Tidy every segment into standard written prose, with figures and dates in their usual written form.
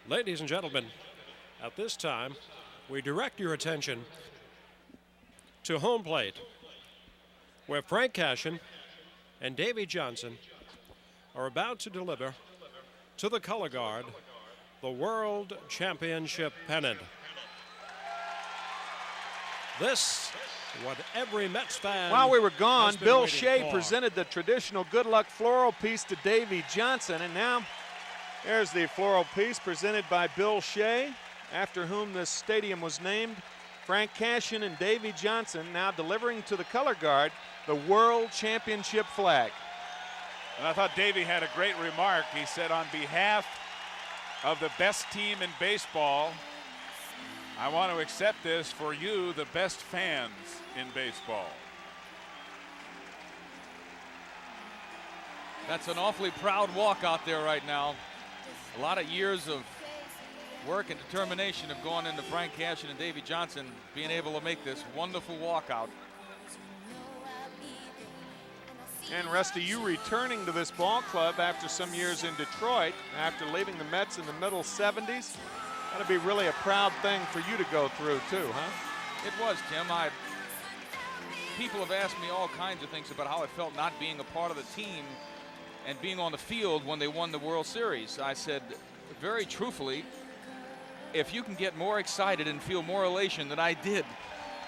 Ladies and gentlemen, at this time, we direct your attention to home plate, where Frank Cashin and Davey Johnson are about to deliver to the color guard the World Championship pennant. This, what every Mets fan. While we were gone, Bill Shea for. presented the traditional good luck floral piece to Davey Johnson, and now there's the floral piece presented by Bill Shea, after whom this stadium was named. Frank Cashin and Davey Johnson now delivering to the color guard the World Championship flag. And I thought Davey had a great remark. He said, on behalf of the best team in baseball, I want to accept this for you, the best fans in baseball. That's an awfully proud walk out there right now. A lot of years of work and determination have gone into Frank Cashin and Davey Johnson being able to make this wonderful walkout. And Rusty, you returning to this ball club after some years in Detroit, after leaving the Mets in the middle 70s. That'll be really a proud thing for you to go through too, huh? It was, Tim. People have asked me all kinds of things about how it felt not being a part of the team and being on the field when they won the World Series. I said, very truthfully, if you can get more excited and feel more elation than I did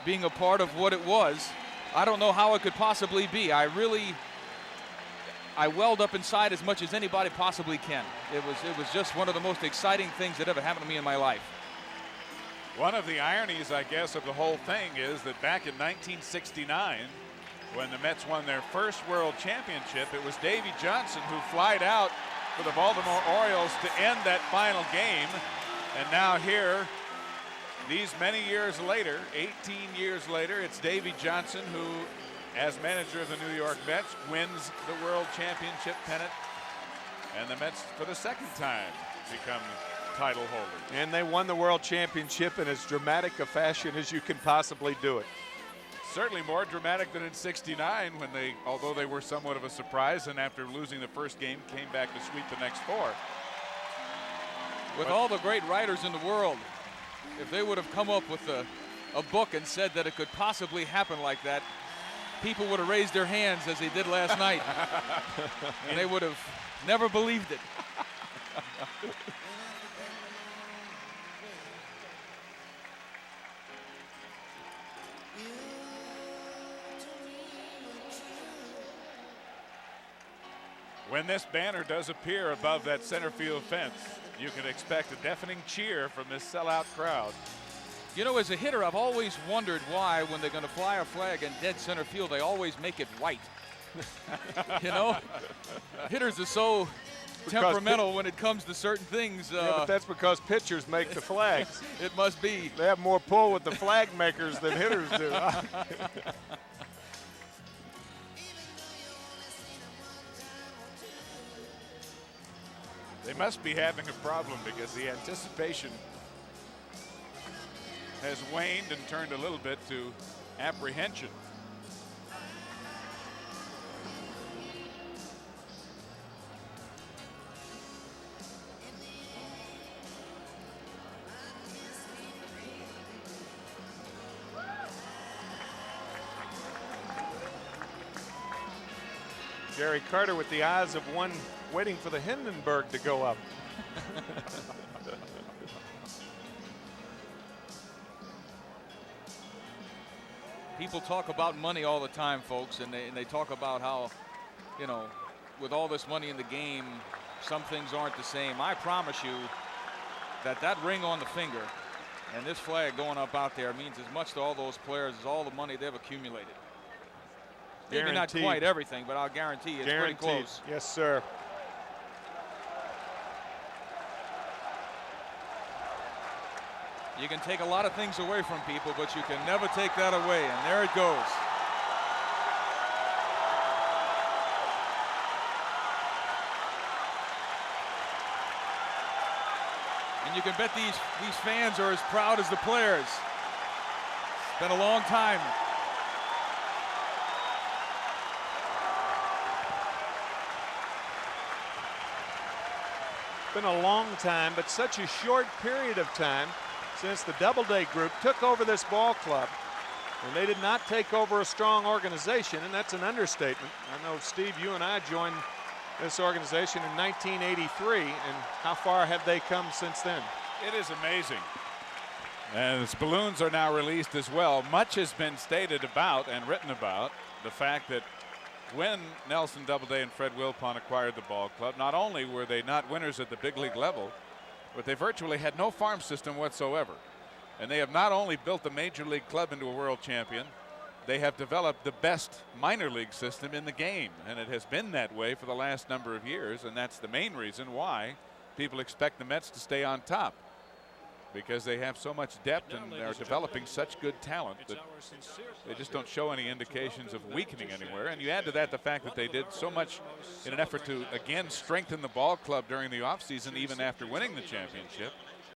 being a part of what it was, I don't know how it could possibly be. I welled up inside as much as anybody possibly can. It was just one of the most exciting things that ever happened to me in my life. One of the ironies, I guess, of the whole thing is that back in 1969, when the Mets won their first World Championship, it was Davey Johnson who flied out for the Baltimore Orioles to end that final game. And now here, these many years later, 18 years later, it's Davey Johnson who, as manager of the New York Mets, wins the World Championship pennant. And the Mets, for the second time, become title holders. And they won the World Championship in as dramatic a fashion as you can possibly do it. Certainly more dramatic than in '69 when they, although they were somewhat of a surprise, and after losing the first game, came back to sweep the next four. With all the great writers in the world, if they would have come up with a book and said that it could possibly happen like that, people would have raised their hands as they did last night. And they would have never believed it. When this banner does appear above that center field fence, you can expect a deafening cheer from this sellout crowd. You know, as a hitter, I've always wondered why, when they're going to fly a flag in dead center field, they always make it white. You know, hitters are so temperamental when it comes to certain things. Yeah, but that's because pitchers make the flags. It must be. They have more pull with the flag makers than hitters do. They must be having a problem because the anticipation has waned and turned a little bit to apprehension. Gary Carter with the eyes of one waiting for the Hindenburg to go up. People talk about money all the time, folks, and they talk about how, you know, with all this money in the game, some things aren't the same. I promise you that ring on the finger and this flag going up out there means as much to all those players as all the money they've accumulated. Maybe not quite everything, but I'll guarantee it's pretty close. Yes, sir. You can take a lot of things away from people, but you can never take that away, and there it goes. And you can bet these fans are as proud as the players. It's been a long time. been a long time, but such a short period of time since the Doubleday group took over this ball club. And they did not take over a strong organization, and that's an understatement. I know, Steve, you and I joined this organization in 1983, and how far have they come since then? It is amazing. And its balloons are now released as well. Much has been stated about and written about the fact that when Nelson Doubleday and Fred Wilpon acquired the ball club, not only were they not winners at the big league level, but they virtually had no farm system whatsoever. And they have not only built the major league club into a world champion, they have developed the best minor league system in the game. And it has been that way for the last number of years. And that's the main reason why people expect the Mets to stay on top, because they have so much depth and they're developing such good talent that they just don't show any indications of weakening anywhere. And you add to that the fact that they did so much in an effort to, again, strengthen the ball club during the offseason, even after winning the championship.